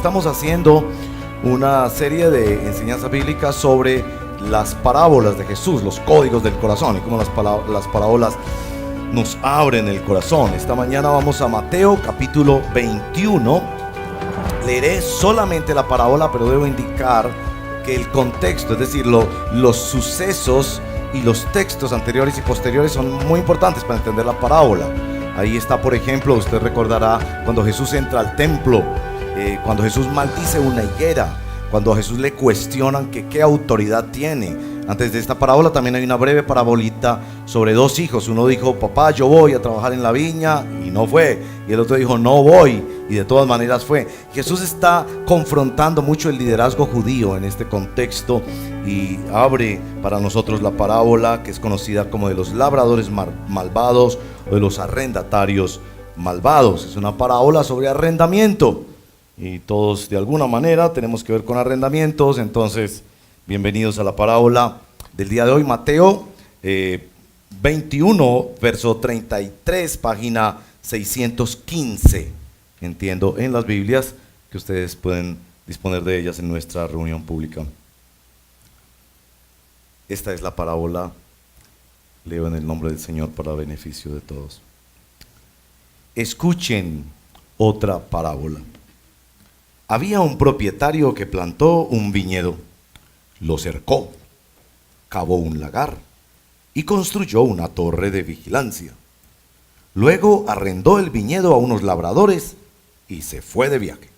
Estamos haciendo una serie de enseñanzas bíblicas sobre las parábolas de Jesús, los códigos del corazón y cómo las parábolas nos abren el corazón. Esta mañana vamos a Mateo capítulo 21. Leeré solamente la parábola, pero debo indicar que el contexto, es decir, los sucesos y los textos anteriores y posteriores son muy importantes para entender la parábola. Ahí está, por ejemplo, usted recordará cuando Jesús entra al templo, cuando Jesús maldice una higuera, cuando a Jesús le cuestionan que qué autoridad tiene. Antes de esta parábola también hay una breve parabolita sobre dos hijos. Uno dijo: papá, yo voy a trabajar en la viña, y no fue. Y el otro dijo: no voy, y de todas maneras fue. Jesús está confrontando mucho el liderazgo judío en este contexto, y abre para nosotros la parábola que es conocida como de los labradores malvados o de los arrendatarios malvados. Es una parábola sobre arrendamiento, y todos de alguna manera tenemos que ver con arrendamientos. Entonces, bienvenidos a la parábola del día de hoy. Mateo 21, verso 33, página 615. Entiendo en las Biblias que ustedes pueden disponer de ellas en nuestra reunión pública. Esta es la parábola. Leo en el nombre del Señor para beneficio de todos. Escuchen otra parábola. Había un propietario que plantó un viñedo, lo cercó, cavó un lagar y construyó una torre de vigilancia. Luego arrendó el viñedo a unos labradores y se fue de viaje.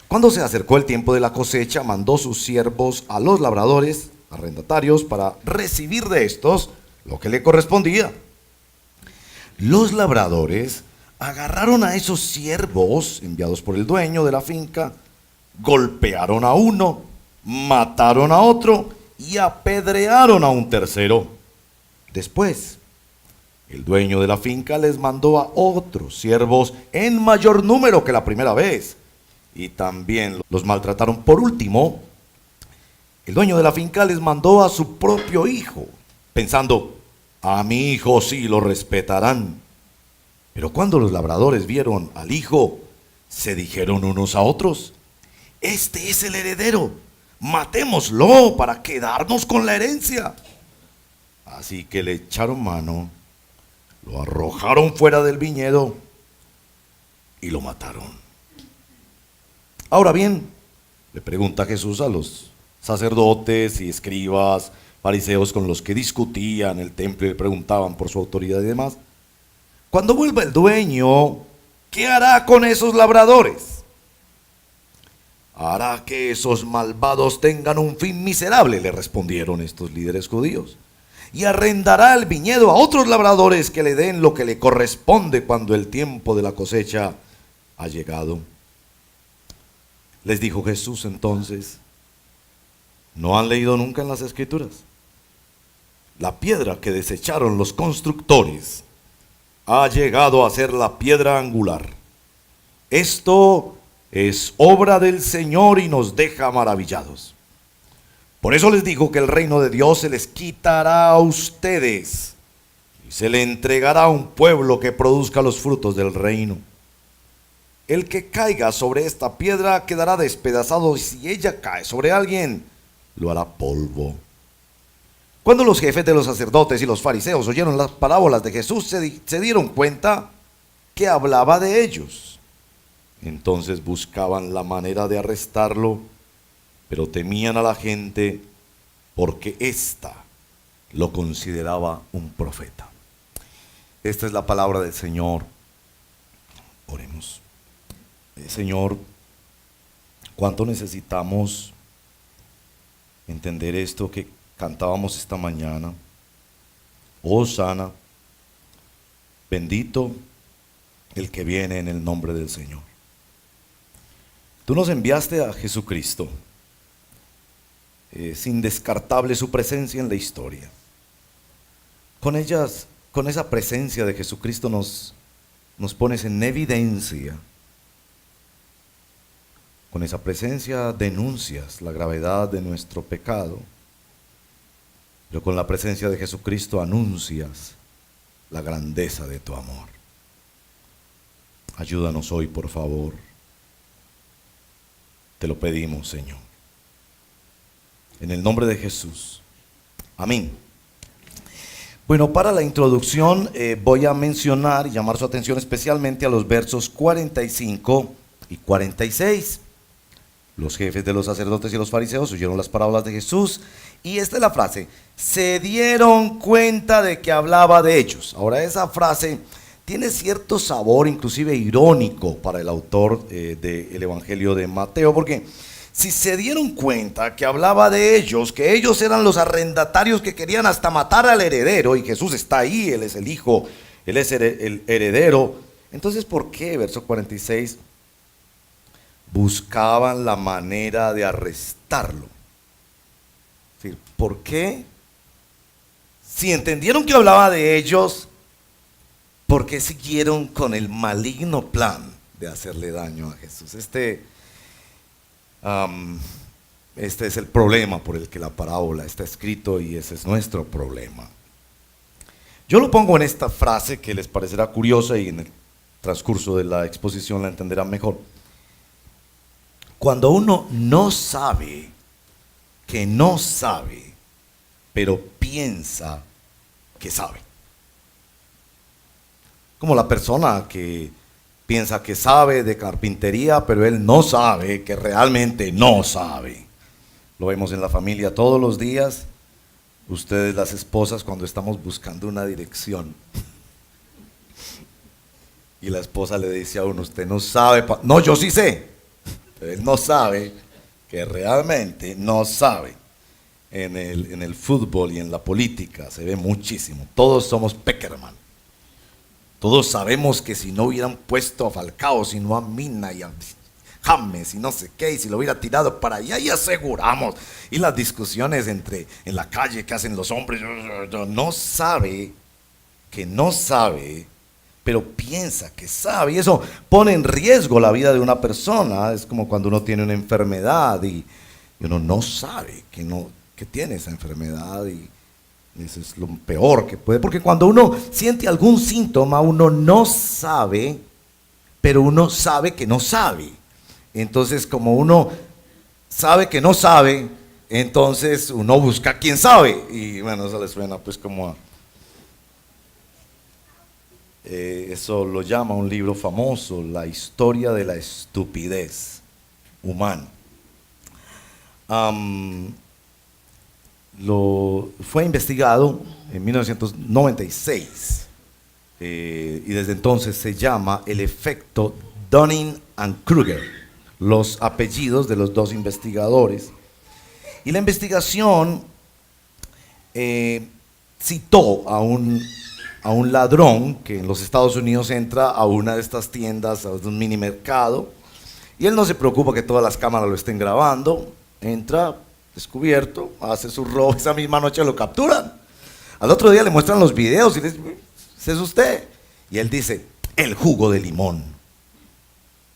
Cuando se acercó el tiempo de la cosecha, mandó sus siervos a los labradores, arrendatarios, para recibir de estos lo que le correspondía. Los labradores agarraron a esos siervos enviados por el dueño de la finca, golpearon a uno, mataron a otro y apedrearon a un tercero. Después, el dueño de la finca les mandó a otros siervos en mayor número que la primera vez, y también los maltrataron. Por último, el dueño de la finca les mandó a su propio hijo, pensando: a mi hijo sí lo respetarán. Pero cuando los labradores vieron al hijo, se dijeron unos a otros: este es el heredero, matémoslo para quedarnos con la herencia. Así que le echaron mano, lo arrojaron fuera del viñedo y lo mataron. Ahora bien, le pregunta Jesús a los sacerdotes y escribas, fariseos con los que discutían en el templo y le preguntaban por su autoridad y demás: cuando vuelva el dueño, ¿qué hará con esos labradores? Hará que esos malvados tengan un fin miserable, le respondieron estos líderes judíos, y arrendará el viñedo a otros labradores que le den lo que le corresponde cuando el tiempo de la cosecha ha llegado. Les dijo Jesús entonces: ¿no han leído nunca en las Escrituras? La piedra que desecharon los constructores ha llegado a ser la piedra angular. Esto es obra del Señor y nos deja maravillados. Por eso les digo que el reino de Dios se les quitará a ustedes y se le entregará a un pueblo que produzca los frutos del reino. El que caiga sobre esta piedra quedará despedazado, y si ella cae sobre alguien, lo hará polvo. Cuando los jefes de los sacerdotes y los fariseos oyeron las parábolas de Jesús, se dieron cuenta que hablaba de ellos. Entonces buscaban la manera de arrestarlo, pero temían a la gente porque ésta lo consideraba un profeta. Esta es la palabra del Señor. Oremos. Señor, cuánto necesitamos entender esto que cantábamos esta mañana: Hosana, bendito el que viene en el nombre del Señor. Tú nos enviaste a Jesucristo, es indescartable su presencia en la historia. Con esa presencia de Jesucristo nos pones en evidencia. Con esa presencia denuncias la gravedad de nuestro pecado, pero con la presencia de Jesucristo anuncias la grandeza de tu amor. Ayúdanos hoy, por favor. Te lo pedimos, Señor. En el nombre de Jesús. Amén. Bueno, para la introducción voy a mencionar y llamar su atención especialmente a los versos 45 y 46. Los jefes de los sacerdotes y los fariseos oyeron las parábolas de Jesús y esta es la frase: se dieron cuenta de que hablaba de ellos. Ahora, esa frase tiene cierto sabor, inclusive irónico, para el autor del Evangelio de Mateo, porque si se dieron cuenta que hablaba de ellos, que ellos eran los arrendatarios que querían hasta matar al heredero, y Jesús está ahí, Él es el hijo, Él es el heredero, entonces ¿por qué, verso 46, buscaban la manera de arrestarlo? Es decir, ¿por qué? Si entendieron que hablaba de ellos, ¿por qué siguieron con el maligno plan de hacerle daño a Jesús? Este es el problema por el que la parábola está escrito y ese es nuestro problema. Yo lo pongo en esta frase que les parecerá curiosa y en el transcurso de la exposición la entenderán mejor. Cuando uno no sabe que no sabe, pero piensa que sabe. Como la persona que piensa que sabe de carpintería, pero él no sabe que realmente no sabe. Lo vemos en la familia todos los días. Ustedes, las esposas, cuando estamos buscando una dirección y la esposa le dice a uno: usted no sabe, no, yo sí sé. Él no sabe que realmente no sabe. En el fútbol y en la política se ve muchísimo. Todos somos Peckerman. Todos sabemos que si no hubieran puesto a Falcao, si no a Mina y a James y no sé qué, y si lo hubiera tirado para allá, y aseguramos. Y las discusiones en la calle que hacen los hombres, no sabe que no sabe, pero piensa que sabe. Y eso pone en riesgo la vida de una persona. Es como cuando uno tiene una enfermedad y uno no sabe que tiene esa enfermedad, y eso es lo peor que puede, porque cuando uno siente algún síntoma, uno no sabe, pero uno sabe que no sabe. Entonces, como uno sabe que no sabe, entonces uno busca a quien sabe. Y bueno, eso le suena pues como a... eso lo llama un libro famoso, La historia de la estupidez humana. Fue investigado en 1996 y desde entonces se llama el efecto Dunning-Kruger, los apellidos de los dos investigadores. Y la investigación citó a un ladrón que en los Estados Unidos entra a una de estas tiendas, a un mini mercado, y él no se preocupa que todas las cámaras lo estén grabando. Entra descubierto, hace su robo, esa misma noche lo capturan. Al otro día le muestran los videos y le dicen: ¿ese es usted? Y él dice: el jugo de limón.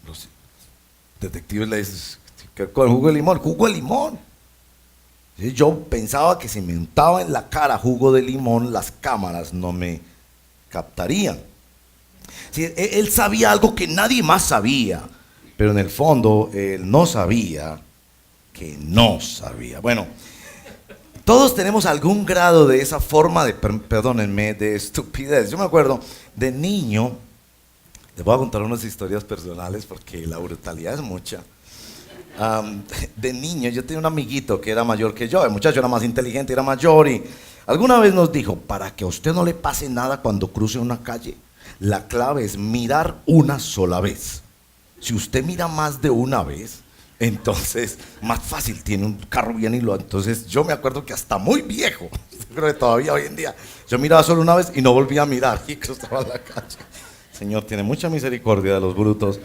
Los detectives le dicen: ¿qué con el jugo de limón? Jugo de limón. Yo pensaba que si me untaba en la cara jugo de limón, las cámaras no me captarían. Sí, él sabía algo que nadie más sabía, pero en el fondo él no sabía que no sabía. Bueno, todos tenemos algún grado de esa forma de estupidez. Yo me acuerdo de niño, les voy a contar unas historias personales porque la brutalidad es mucha. De niño yo tenía un amiguito que era mayor que yo, el muchacho era más inteligente, era mayor, y alguna vez nos dijo: para que a usted no le pase nada cuando cruce una calle, la clave es mirar una sola vez. Si usted mira más de una vez, entonces más fácil tiene un carro bien hilado. Entonces yo me acuerdo que hasta muy viejo, creo que todavía hoy en día, yo miraba solo una vez y no volvía a mirar y cruzaba la calle. Señor tiene mucha misericordia de los brutos.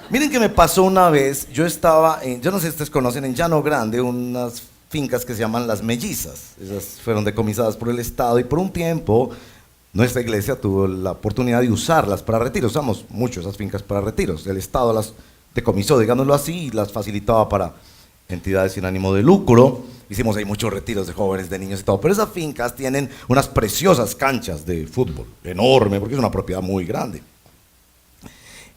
Miren que me pasó una vez. Yo estaba yo no sé si ustedes conocen, en Llano Grande, unas fincas que se llaman Las Mellizas. Esas fueron decomisadas por el Estado y por un tiempo nuestra iglesia tuvo la oportunidad de usarlas para retiros. Usamos mucho esas fincas para retiros. El Estado las decomisó, digámoslo así, y las facilitaba para entidades sin ánimo de lucro. Hicimos ahí muchos retiros de jóvenes, de niños y todo. Pero esas fincas tienen unas preciosas canchas de fútbol, enorme, porque es una propiedad muy grande.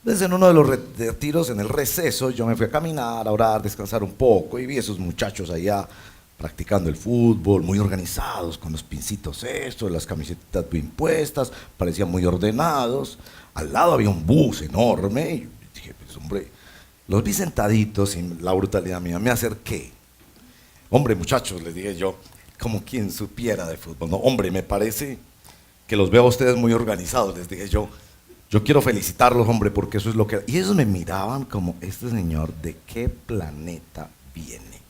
Entonces en uno de los retiros, en el receso, yo me fui a caminar, a orar, descansar un poco y vi a esos muchachos allá practicando el fútbol, muy organizados, con los pincitos estos, las camisetas bien puestas, parecían muy ordenados. Al lado había un bus enorme y dije, pues hombre, los vi sentaditos sin la brutalidad mía, me acerqué. Hombre, muchachos, les dije yo, como quien supiera de fútbol. No, hombre, me parece que los veo a ustedes muy organizados, les dije yo. Yo quiero felicitarlos, hombre, porque eso es lo que... Y ellos me miraban como, este señor, ¿de qué planeta viene?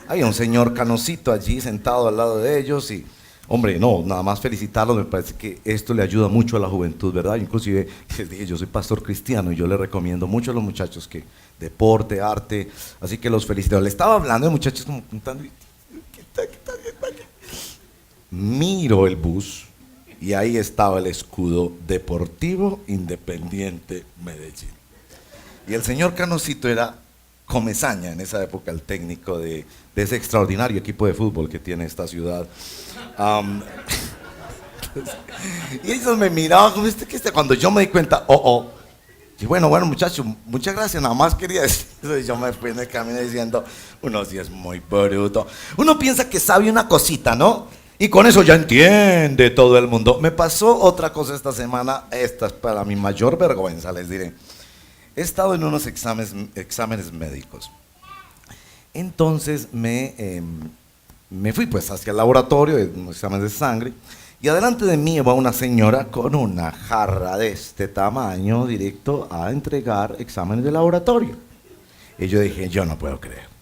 Había un señor canosito allí sentado al lado de ellos y, hombre, no, nada más felicitarlos, me parece que esto le ayuda mucho a la juventud, ¿verdad? Inclusive les dije, yo soy pastor cristiano y yo le recomiendo mucho a los muchachos que deporte, arte, así que los felicito. Le estaba hablando de muchachos como contando, miro el bus y ahí estaba el escudo Deportivo Independiente Medellín. Y el señor Canosito era Comesaña, en esa época el técnico de ese extraordinario equipo de fútbol que tiene esta ciudad. Y ellos me miraban como cuando yo me di cuenta, y bueno, muchachos, muchas gracias, nada más quería decir eso. Y yo me fui en el camino diciendo, uno sí es muy bruto. Uno piensa que sabe una cosita, ¿no? Y con eso ya entiende todo el mundo. Me pasó otra cosa esta semana, esta es para mi mayor vergüenza, les diré. He estado en unos exámenes médicos. Entonces me fui pues hacia el laboratorio, un examen de sangre, y adelante de mí va una señora con una jarra de este tamaño directo a entregar exámenes de laboratorio. Y yo dije, yo no puedo creer.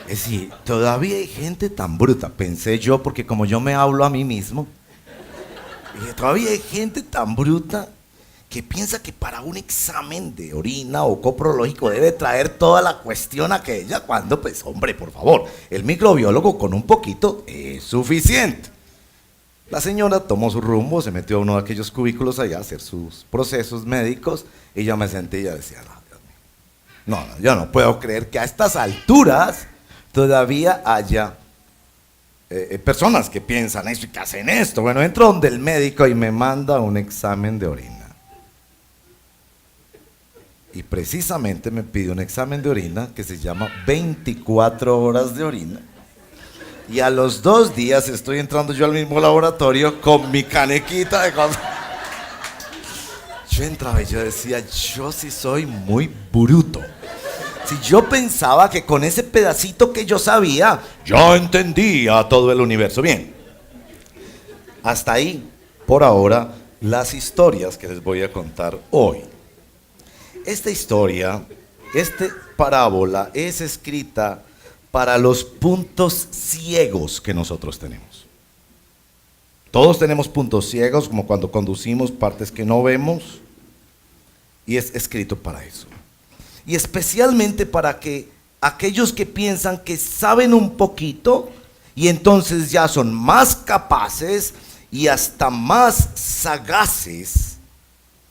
Es decir, todavía hay gente tan bruta, pensé yo, porque como yo me hablo a mí mismo, dije, todavía hay gente tan bruta que piensa que para un examen de orina o coprológico debe traer toda la cuestión aquella, cuando, pues, hombre, por favor, el microbiólogo con un poquito es suficiente. La señora tomó su rumbo, se metió a uno de aquellos cubículos allá a hacer sus procesos médicos, y yo me senté y yo decía, no, Dios mío, no, yo no puedo creer que a estas alturas todavía haya personas que piensan esto y que hacen esto. Bueno, entro donde el médico y me manda un examen de orina. Y precisamente me pide un examen de orina que se llama 24 horas de orina. Y a los 2 días estoy entrando yo al mismo laboratorio con mi canequita de cosas. Yo entraba y yo decía, yo sí soy muy bruto. Si yo pensaba que con ese pedacito que yo sabía, yo entendía todo el universo. Bien, hasta ahí, por ahora, las historias que les voy a contar hoy. Esta historia, esta parábola es escrita para los puntos ciegos que nosotros tenemos. Todos tenemos puntos ciegos, como cuando conducimos, partes que no vemos, y es escrito para eso. Y especialmente para que aquellos que piensan que saben un poquito y entonces ya son más capaces y hasta más sagaces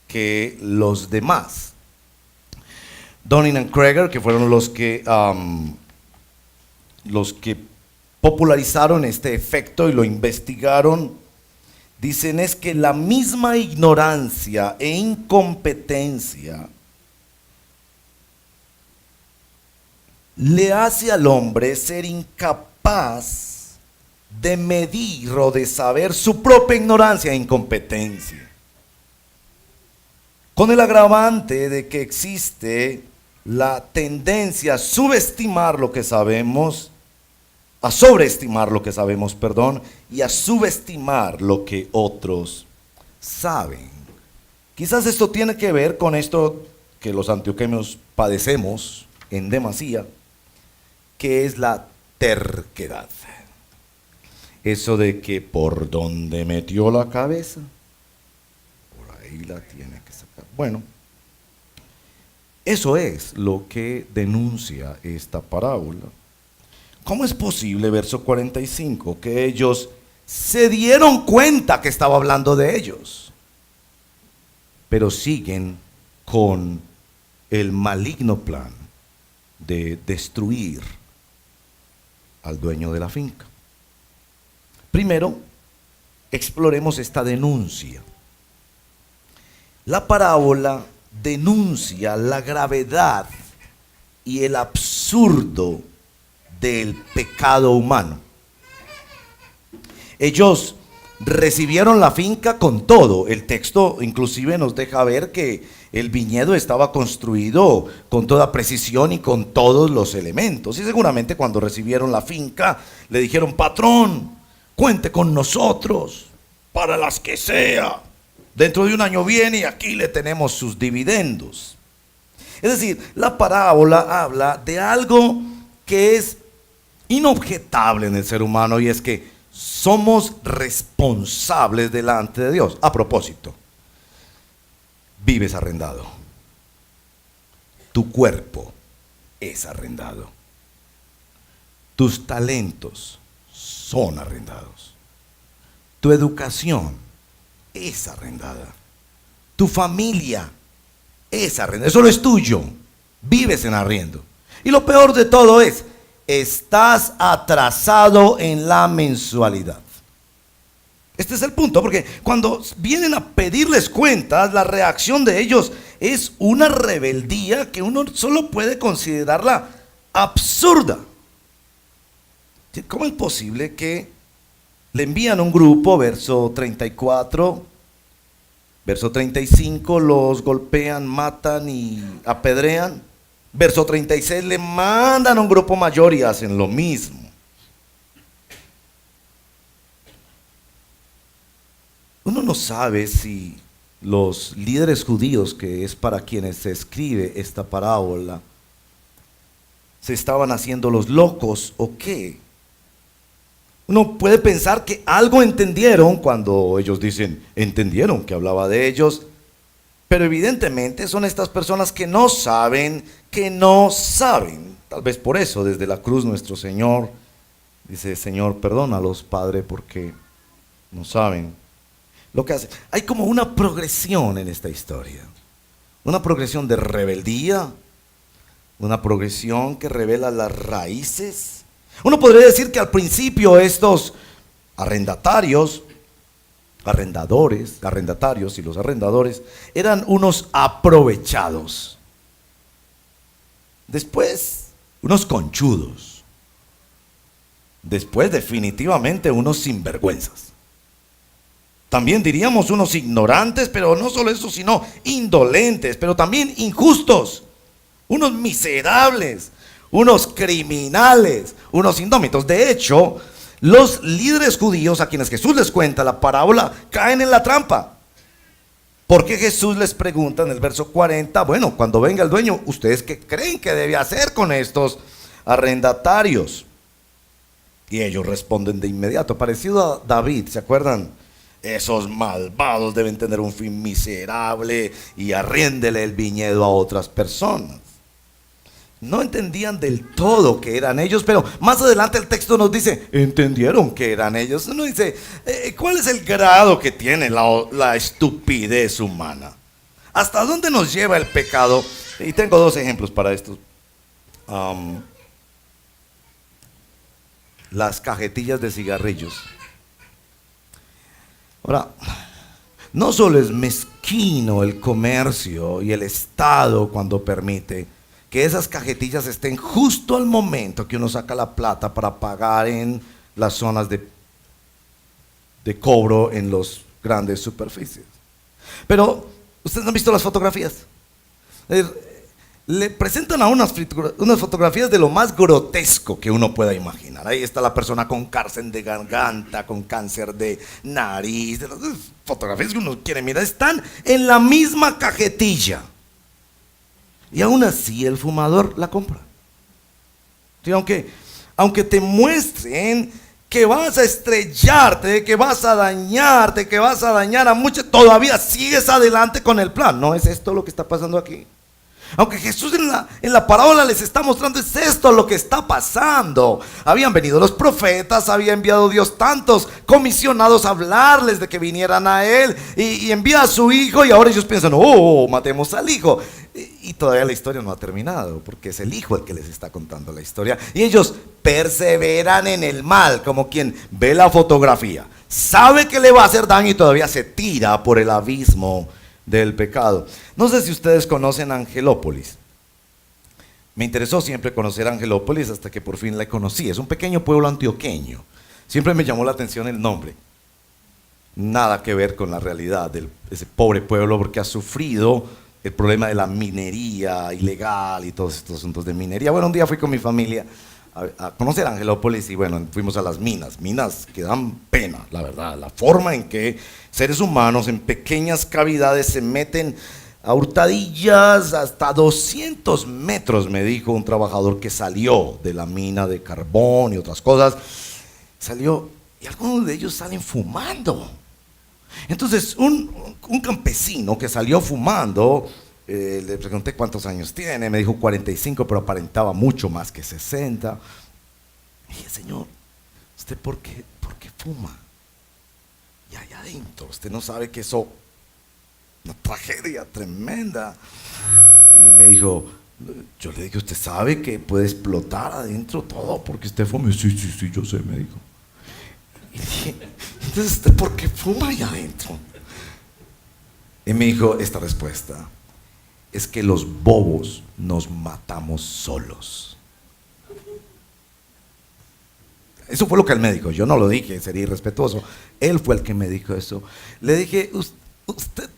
que los demás. Dunning and Kruger, que fueron los que popularizaron este efecto y lo investigaron, dicen es que la misma ignorancia e incompetencia le hace al hombre ser incapaz de medir o de saber su propia ignorancia e incompetencia. Con el agravante de que existe la tendencia a subestimar lo que sabemos, a sobreestimar lo que sabemos, y a subestimar lo que otros saben. Quizás esto tiene que ver con esto que los antioqueños padecemos en demasía, que es la terquedad. Eso de que por donde metió la cabeza, por ahí la tiene que sacar. Bueno, eso es lo que denuncia esta parábola. ¿Cómo es posible, verso 45, que ellos se dieron cuenta que estaba hablando de ellos, pero siguen con el maligno plan de destruir al dueño de la finca? Primero, exploremos esta denuncia. La parábola denuncia la gravedad y el absurdo del pecado humano. Ellos recibieron la finca con todo. El texto inclusive nos deja ver que el viñedo estaba construido con toda precisión y con todos los elementos. Y seguramente cuando recibieron la finca le dijeron: patrón, cuente con nosotros para las que sea. Dentro de un año viene y aquí le tenemos sus dividendos. Es decir, la parábola habla de algo que es inobjetable en el ser humano, y es que somos responsables delante de Dios. A propósito, vives arrendado. Tu cuerpo es arrendado. Tus talentos son arrendados. Tu educación es arrendada. Tu familia es arrendada. Eso no es tuyo. Vives en arriendo. Y lo peor de todo es: estás atrasado en la mensualidad. Este es el punto, porque cuando vienen a pedirles cuentas, la reacción de ellos es una rebeldía que uno solo puede considerarla absurda. ¿Cómo es posible que le envían un grupo, verso 34, verso 35, los golpean, matan y apedrean? Verso 36, le mandan a un grupo mayor y hacen lo mismo. Uno no sabe si los líderes judíos, que es para quienes se escribe esta parábola, se estaban haciendo los locos o qué. Uno puede pensar que algo entendieron cuando ellos dicen entendieron que hablaba de ellos, pero evidentemente son estas personas que no saben. Tal vez por eso desde la cruz nuestro Señor dice: Señor, perdónalos, Padre, porque no saben lo que hacen. Hay como una progresión en esta historia, una progresión de rebeldía, una progresión que revela las raíces. Uno podría decir que al principio estos arrendatarios y los arrendadores eran unos aprovechados. Después, unos conchudos. Después, definitivamente, unos sinvergüenzas. También diríamos unos ignorantes, pero no solo eso, sino indolentes, pero también injustos. Unos miserables, unos criminales, unos indómitos. De hecho, los líderes judíos a quienes Jesús les cuenta la parábola caen en la trampa. Porque Jesús les pregunta en el verso 40, bueno, cuando venga el dueño, ¿ustedes qué creen que debe hacer con estos arrendatarios? Y ellos responden de inmediato, parecido a David, ¿se acuerdan? Esos malvados deben tener un fin miserable y arriéndele el viñedo a otras personas. No entendían del todo que eran ellos, pero más adelante el texto nos dice, entendieron que eran ellos. Uno dice, ¿cuál es el grado que tiene la estupidez humana? ¿Hasta dónde nos lleva el pecado? Y tengo dos ejemplos para esto. Las cajetillas de cigarrillos. Ahora, no solo es mezquino el comercio y el Estado cuando permite que esas cajetillas estén justo al momento que uno saca la plata para pagar en las zonas de cobro en los grandes superficies. Pero, ¿ustedes han visto las fotografías? Le presentan a unas fotografías de lo más grotesco que uno pueda imaginar. Ahí está la persona con cáncer de garganta, con cáncer de nariz. De las fotografías que uno quiere mirar están en la misma cajetilla. Y aún así el fumador la compra. Sí, aunque te muestren que vas a estrellarte, que vas a dañarte, que vas a dañar a muchos, todavía sigues adelante con el plan. ¿No es esto lo que está pasando aquí? Aunque Jesús en la parábola les está mostrando, es esto lo que está pasando. Habían venido los profetas, había enviado Dios tantos comisionados a hablarles de que vinieran a Él, y envía a su hijo, y ahora ellos piensan, matemos al hijo. Y todavía la historia no ha terminado, porque es el hijo el que les está contando la historia. Y ellos perseveran en el mal, como quien ve la fotografía, sabe que le va a hacer daño y todavía se tira por el abismo del pecado. No sé si ustedes conocen Angelópolis. Me interesó siempre conocer Angelópolis hasta que por fin la conocí. Es un pequeño pueblo antioqueño. Siempre me llamó la atención el nombre. Nada que ver con la realidad de ese pobre pueblo, porque ha sufrido el problema de la minería ilegal y todos estos asuntos de minería. Bueno, un día fui con mi familia a conocer Angelópolis y bueno, fuimos a las minas que dan pena, la verdad, la forma en que seres humanos en pequeñas cavidades se meten a hurtadillas hasta 200 metros, me dijo un trabajador que salió de la mina de carbón y otras cosas, salió y algunos de ellos salen fumando. Entonces un campesino que salió fumando, le pregunté cuántos años tiene, me dijo 45, pero aparentaba mucho más que 60. Dije, señor, ¿usted por qué fuma? Y allá adentro, usted no sabe que eso, una tragedia tremenda. Y me dijo, yo le dije, ¿usted sabe que puede explotar adentro todo porque usted fuma? Sí, yo sé, me dijo. Y dije, entonces, ¿usted por qué fuma allá adentro? Y me dijo esta respuesta: es que los bobos nos matamos solos. Eso fue lo que él me dijo, yo no lo dije, sería irrespetuoso. Él fue el que me dijo eso. Le dije, ¿usted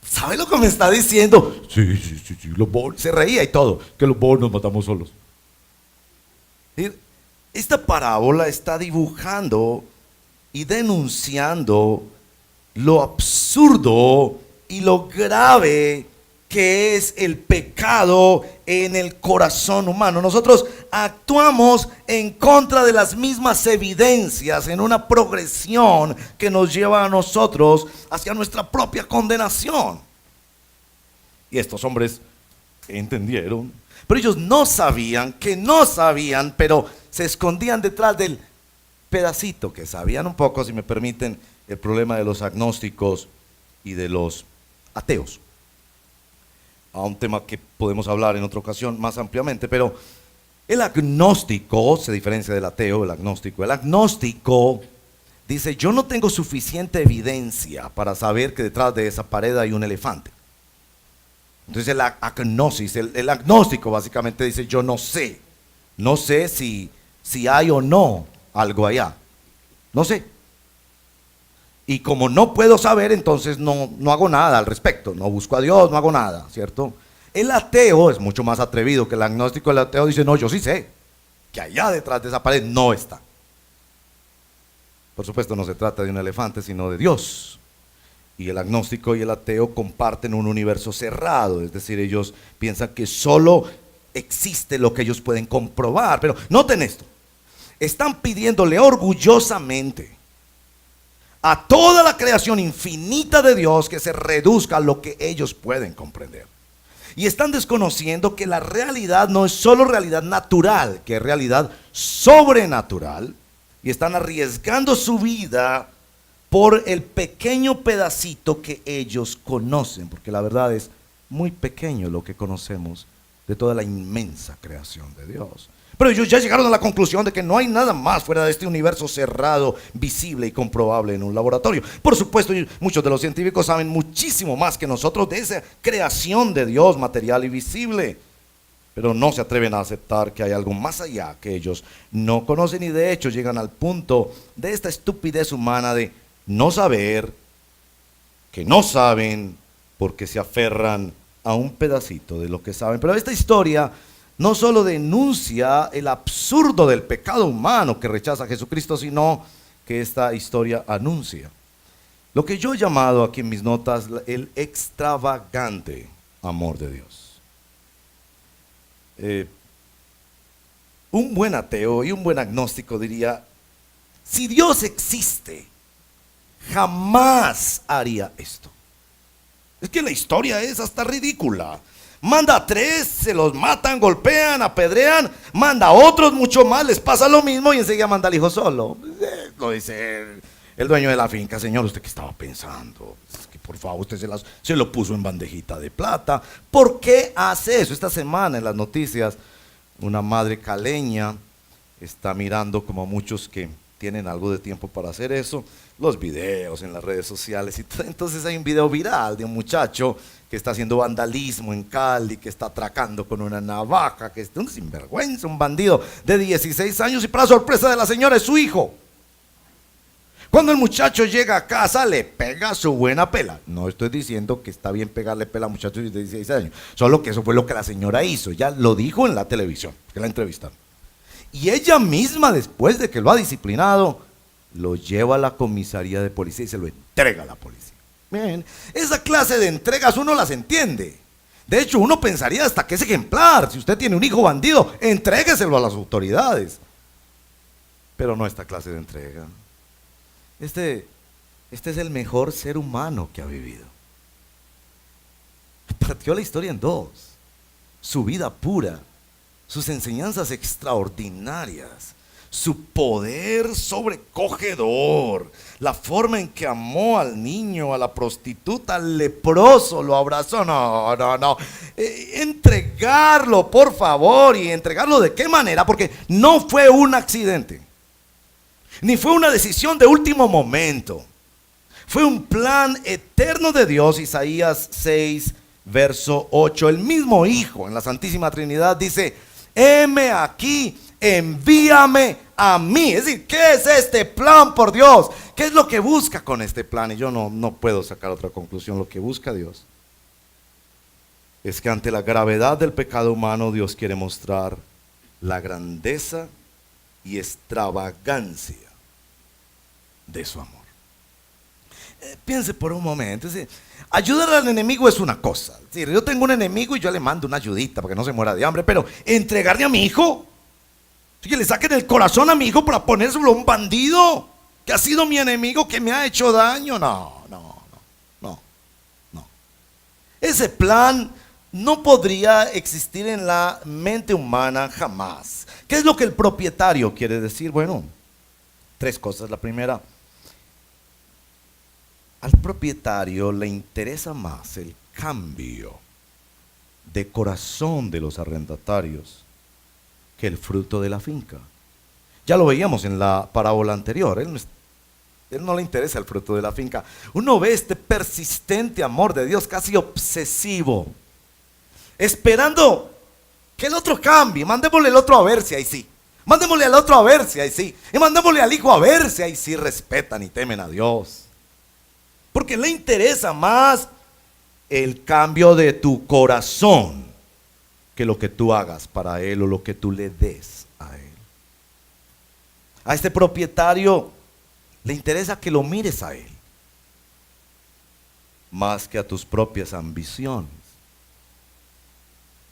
sabe lo que me está diciendo? Sí, los bobos. Se reía y todo, que los bobos nos matamos solos. Esta parábola está dibujando y denunciando lo absurdo y lo grave que es el pecado en el corazón humano. Nosotros actuamos en contra de las mismas evidencias en una progresión que nos lleva a nosotros hacia nuestra propia condenación. Y estos hombres entendieron, pero ellos no sabían, pero se escondían detrás del pedacito que sabían un poco, si me permiten, el problema de los agnósticos y de los ateos. A un tema que podemos hablar en otra ocasión más ampliamente, pero el agnóstico se diferencia del ateo. El agnóstico dice, yo no tengo suficiente evidencia para saber que detrás de esa pared hay un elefante. Entonces el agnosis, el agnóstico básicamente dice, yo no sé si hay o no algo allá, no sé. Y como no puedo saber, entonces no hago nada al respecto, no busco a Dios, no hago nada, ¿cierto? El ateo es mucho más atrevido que el agnóstico. El ateo dice, no, yo sí sé que allá detrás de esa pared no está. Por supuesto, no se trata de un elefante, sino de Dios. Y el agnóstico y el ateo comparten un universo cerrado, es decir, ellos piensan que solo existe lo que ellos pueden comprobar. Pero noten esto, están pidiéndole orgullosamente a toda la creación infinita de Dios que se reduzca a lo que ellos pueden comprender. Y están desconociendo que la realidad no es solo realidad natural, que es realidad sobrenatural. Y están arriesgando su vida por el pequeño pedacito que ellos conocen, porque la verdad es muy pequeño lo que conocemos de toda la inmensa creación de Dios. Pero ellos ya llegaron a la conclusión de que no hay nada más fuera de este universo cerrado, visible y comprobable en un laboratorio. Por supuesto, muchos de los científicos saben muchísimo más que nosotros de esa creación de Dios material y visible, pero no se atreven a aceptar que hay algo más allá que ellos no conocen, y de hecho llegan al punto de esta estupidez humana de no saber que no saben, porque se aferran a un pedacito de lo que saben. Pero esta historia no solo denuncia el absurdo del pecado humano que rechaza a Jesucristo, sino que esta historia anuncia lo que yo he llamado aquí en mis notas el extravagante amor de Dios. Un buen ateo y un buen agnóstico diría, si Dios existe, jamás haría esto. Es que la historia es hasta ridícula. Manda a 3, se los matan, golpean, apedrean, manda a otros mucho más, les pasa lo mismo y enseguida manda al hijo solo. Lo dice el dueño de la finca, señor, ¿usted qué estaba pensando? Es que por favor, usted se lo puso en bandejita de plata. ¿Por qué hace eso? Esta semana en las noticias, una madre caleña está mirando, como muchos que tienen algo de tiempo para hacer eso, los videos en las redes sociales y todo. Entonces hay un video viral de un muchacho que está haciendo vandalismo en Cali, que está atracando con una navaja, que es un sinvergüenza, un bandido de 16 años, y para sorpresa de la señora es su hijo. Cuando el muchacho llega a casa, le pega su buena pela. No estoy diciendo que está bien pegarle pela a muchachos de 16 años, solo que eso fue lo que la señora hizo. Ya lo dijo en la televisión, que la entrevistaron. Y ella misma, después de que lo ha disciplinado, lo lleva a la comisaría de policía y se lo entrega a la policía. Bien, esa clase de entregas uno las entiende. De hecho, uno pensaría hasta que es ejemplar. Si usted tiene un hijo bandido, entrégueselo a las autoridades. Pero no esta clase de entrega. Este es el mejor ser humano que ha vivido. Partió la historia en dos: su vida pura, sus enseñanzas extraordinarias, su poder sobrecogedor, la forma en que amó al niño, a la prostituta, al leproso, lo abrazó. No. Entregarlo, por favor, y entregarlo ¿de qué manera? Porque no fue un accidente, ni fue una decisión de último momento. Fue un plan eterno de Dios. Isaías 6, verso 8. El mismo Hijo en la Santísima Trinidad dice: heme aquí, envíame a mí. Es decir, ¿qué es este plan, por Dios? ¿Qué es lo que busca con este plan? Y yo no puedo sacar otra conclusión. Lo que busca Dios es que ante la gravedad del pecado humano, Dios quiere mostrar la grandeza y extravagancia de su amor. Piense por un momento. Ayudar al enemigo es una cosa. Yo tengo un enemigo y yo le mando una ayudita para que no se muera de hambre, pero entregarle a mi hijo, que le saquen el corazón a mi hijo para ponérselo a un bandido que ha sido mi enemigo, que me ha hecho daño. No. Ese plan no podría existir en la mente humana jamás. ¿Qué es lo que el propietario quiere decir? Bueno, tres cosas. La primera: al propietario le interesa más el cambio de corazón de los arrendatarios que el fruto de la finca. Ya lo veíamos en la parábola anterior. Él no le interesa el fruto de la finca. Uno ve este persistente amor de Dios, casi obsesivo, esperando que el otro cambie. Mandémosle al otro a ver si ahí sí. Mandémosle al otro a ver si ahí sí. Y mandémosle al hijo a ver si ahí sí respetan y temen a Dios. Porque le interesa más el cambio de tu corazón que lo que tú hagas para él o lo que tú le des a él. A este propietario le interesa que lo mires a él más que a tus propias ambiciones.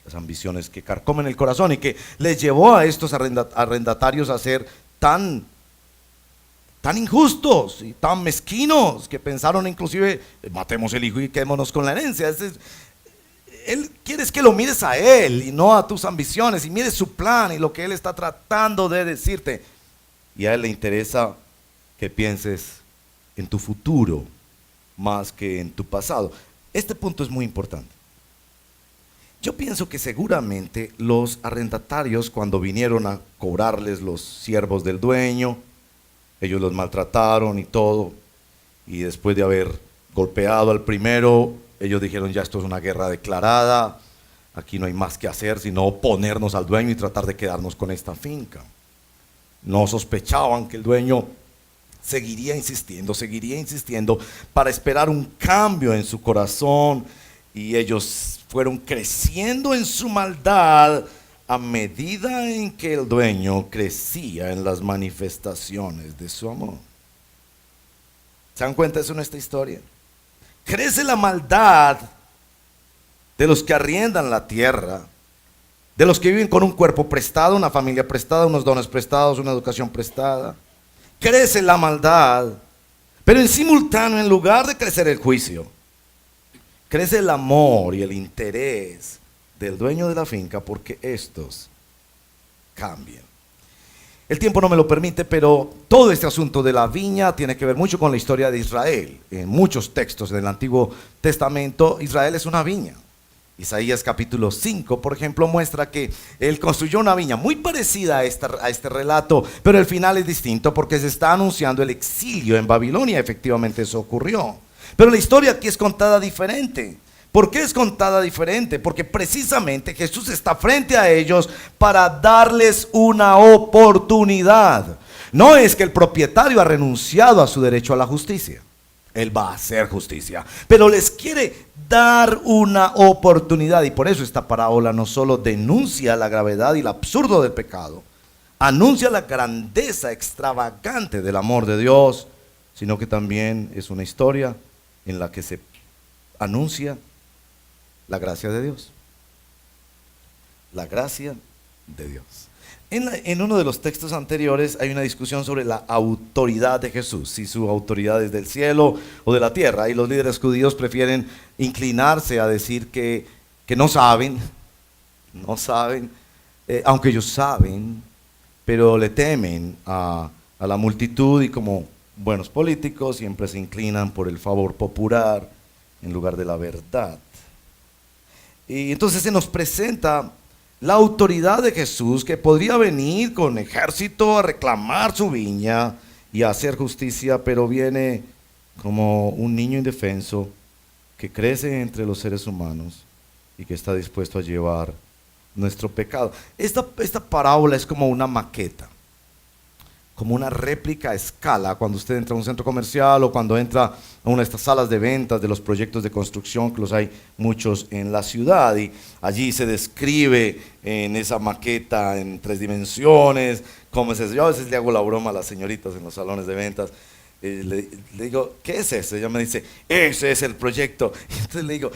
Las ambiciones que carcomen el corazón y que les llevó a estos arrendatarios a ser tan injustos y tan mezquinos que pensaron inclusive: matemos el hijo y quedémonos con la herencia. Él quiere que lo mires a él y no a tus ambiciones, y mires su plan y lo que él está tratando de decirte. Y a él le interesa que pienses en tu futuro más que en tu pasado. Este punto es muy importante. Yo pienso que seguramente los arrendatarios, cuando vinieron a cobrarles los siervos del dueño, ellos los maltrataron y todo, y después de haber golpeado al primero, ellos dijeron: ya esto es una guerra declarada, aquí no hay más que hacer sino oponernos al dueño y tratar de quedarnos con esta finca. No sospechaban que el dueño seguiría insistiendo para esperar un cambio en su corazón, y ellos fueron creciendo en su maldad a medida en que el dueño crecía en las manifestaciones de su amor. ¿Se dan cuenta de eso en esta historia? Crece la maldad de los que arriendan la tierra, de los que viven con un cuerpo prestado, una familia prestada, unos dones prestados, una educación prestada. Crece la maldad, pero en simultáneo, en lugar de crecer el juicio, crece el amor y el interés del dueño de la finca, porque estos cambian. El tiempo no me lo permite, pero todo este asunto de la viña tiene que ver mucho con la historia de Israel. En muchos textos del Antiguo Testamento, Israel es una viña. Isaías capítulo 5, por ejemplo, muestra que él construyó una viña muy parecida a este relato, pero el final es distinto porque se está anunciando el exilio en Babilonia. Efectivamente eso ocurrió. Pero la historia aquí es contada diferente. ¿Por qué es contada diferente? Porque precisamente Jesús está frente a ellos para darles una oportunidad. No es que el propietario ha renunciado a su derecho a la justicia. Él va a hacer justicia, pero les quiere dar una oportunidad. Y por eso esta parábola no solo denuncia la gravedad y el absurdo del pecado, anuncia la grandeza extravagante del amor de Dios, sino que también es una historia en la que se anuncia la gracia de Dios. La gracia de Dios. En uno de los textos anteriores hay una discusión sobre la autoridad de Jesús, si su autoridad es del cielo o de la tierra, y los líderes judíos prefieren inclinarse a decir que no saben, aunque ellos saben, pero le temen a la multitud, y como buenos políticos siempre se inclinan por el favor popular en lugar de la verdad. Y entonces se nos presenta la autoridad de Jesús, que podría venir con ejército a reclamar su viña y a hacer justicia, pero viene como un niño indefenso que crece entre los seres humanos y que está dispuesto a llevar nuestro pecado. Esta parábola es como una maqueta, como una réplica a escala. Cuando usted entra a un centro comercial o cuando entra a una de estas salas de ventas de los proyectos de construcción, que los hay muchos en la ciudad, y allí se describe en esa maqueta en 3 dimensiones cómo es eso. Yo a veces le hago la broma a las señoritas en los salones de ventas, le digo, ¿qué es eso? Ella me dice, ese es el proyecto. Y entonces le digo,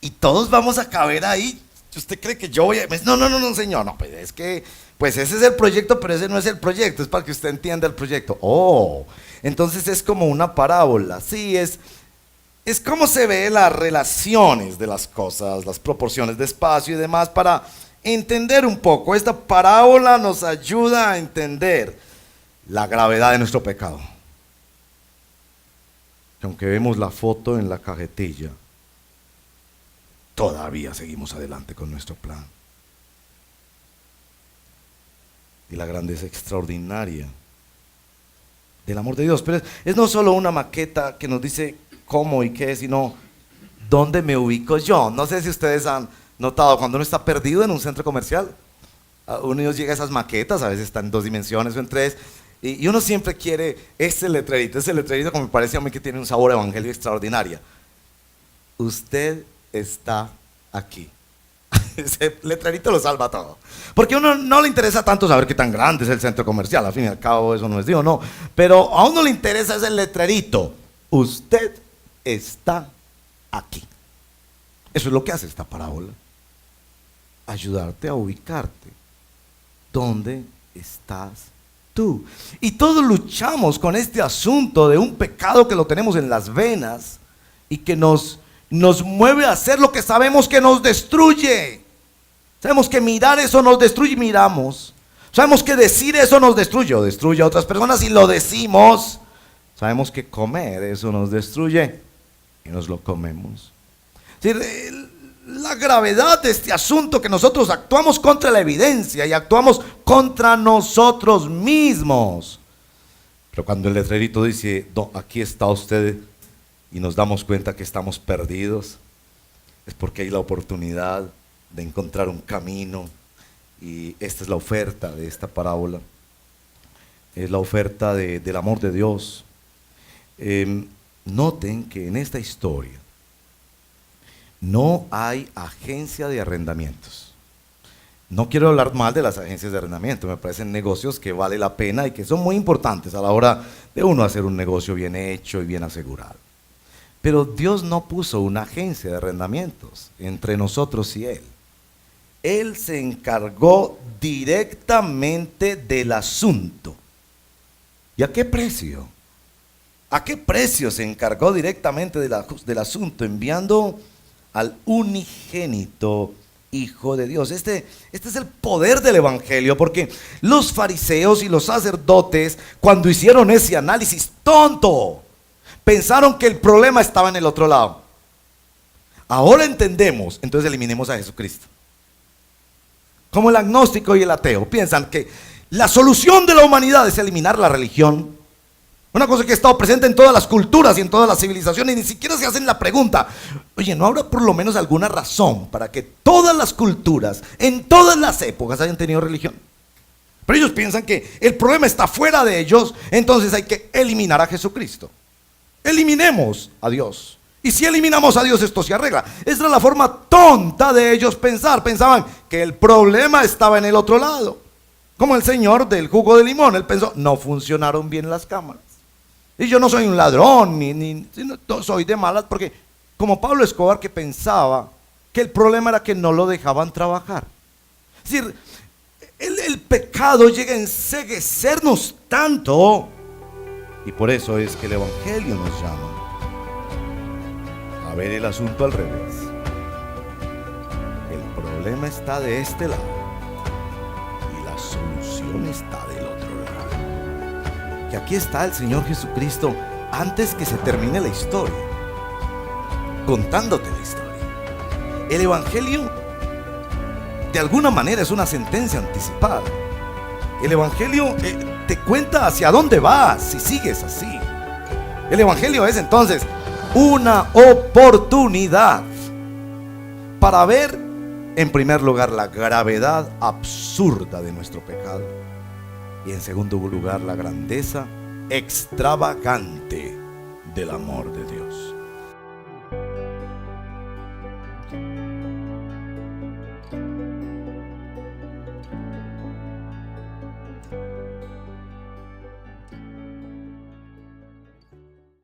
¿y todos vamos a caber ahí? ¿Usted cree que yo voy a...? No, señor, no, pues es que, pues ese es el proyecto, pero ese no es el proyecto, es para que usted entienda el proyecto. Oh, entonces es como una parábola. Sí, es como se ve las relaciones de las cosas, las proporciones de espacio y demás, para entender un poco. Esta parábola nos ayuda a entender la gravedad de nuestro pecado. Aunque vemos la foto en la cajetilla, todavía seguimos adelante con nuestro plan. Y la grandeza extraordinaria del amor de Dios. Pero es no solo una maqueta que nos dice cómo y qué, sino dónde me ubico yo. No sé si ustedes han notado, cuando uno está perdido en un centro comercial, uno llega a esas maquetas, a veces están en 2 dimensiones o en 3, y uno siempre quiere ese letrerito como me parece a mí que tiene un sabor evangelio extraordinario. Usted está aquí. Ese letrerito lo salva todo. Porque a uno no le interesa tanto saber qué tan grande es el centro comercial, al fin y al cabo eso no es Dios, no. Pero a uno le interesa ese letrerito. Usted está aquí. Eso es lo que hace esta parábola. Ayudarte a ubicarte. ¿Dónde estás tú? Y todos luchamos con este asunto de un pecado que lo tenemos en las venas y que nos mueve a hacer lo que sabemos que nos destruye. Sabemos que mirar eso nos destruye y miramos. Sabemos que decir eso nos destruye o destruye a otras personas y lo decimos. Sabemos que comer eso nos destruye y nos lo comemos. Es decir, la gravedad de este asunto, que nosotros actuamos contra la evidencia y actuamos contra nosotros mismos. Pero cuando el letrerito dice, no, aquí está usted, y nos damos cuenta que estamos perdidos, es porque hay la oportunidad de encontrar un camino. Y esta es la oferta de esta parábola. Es la oferta del amor de Dios. Noten que en esta historia no hay agencia de arrendamientos. No quiero hablar mal de las agencias de arrendamiento, me parecen negocios que vale la pena y que son muy importantes a la hora de uno hacer un negocio bien hecho y bien asegurado. Pero Dios no puso una agencia de arrendamientos entre nosotros y Él. Él se encargó directamente del asunto. ¿Y a qué precio? ¿A qué precio se encargó directamente del asunto? Enviando al unigénito Hijo de Dios. Este es el poder del Evangelio, porque los fariseos y los sacerdotes, cuando hicieron ese análisis tonto, pensaron que el problema estaba en el otro lado. ahora entendemos, entonces eliminemos a Jesucristo. Como el agnóstico y el ateo piensan que la solución de la humanidad es eliminar la religión. Una cosa que ha estado presente en todas las culturas y en todas las civilizaciones, y ni siquiera se hacen la pregunta, oye, ¿no habrá por lo menos alguna razón para que todas las culturas, en todas las épocas, hayan tenido religión? Pero ellos piensan que el problema está fuera de ellos, entonces hay que eliminar a Jesucristo. Eliminemos a Dios. Y si eliminamos a Dios, esto se arregla. Esa era la forma tonta de ellos pensar. Pensaban que el problema estaba en el otro lado. Como el señor del jugo de limón. Él pensó, no funcionaron bien las cámaras. Y yo no soy un ladrón, no soy de malas, porque como Pablo Escobar, que pensaba que el problema era que no lo dejaban trabajar. Es decir, el pecado llega a enceguecernos tanto, y por eso es que el Evangelio nos llama a ver el asunto al revés. El problema está de este lado y la solución está del otro lado. Que aquí está el Señor Jesucristo antes que se termine la historia, contándote la historia. El Evangelio de alguna manera es una sentencia anticipada. El Evangelio te cuenta hacia dónde vas si sigues así. El Evangelio es entonces una oportunidad para ver, en primer lugar, la gravedad absurda de nuestro pecado, y en segundo lugar, la grandeza extravagante del amor de Dios.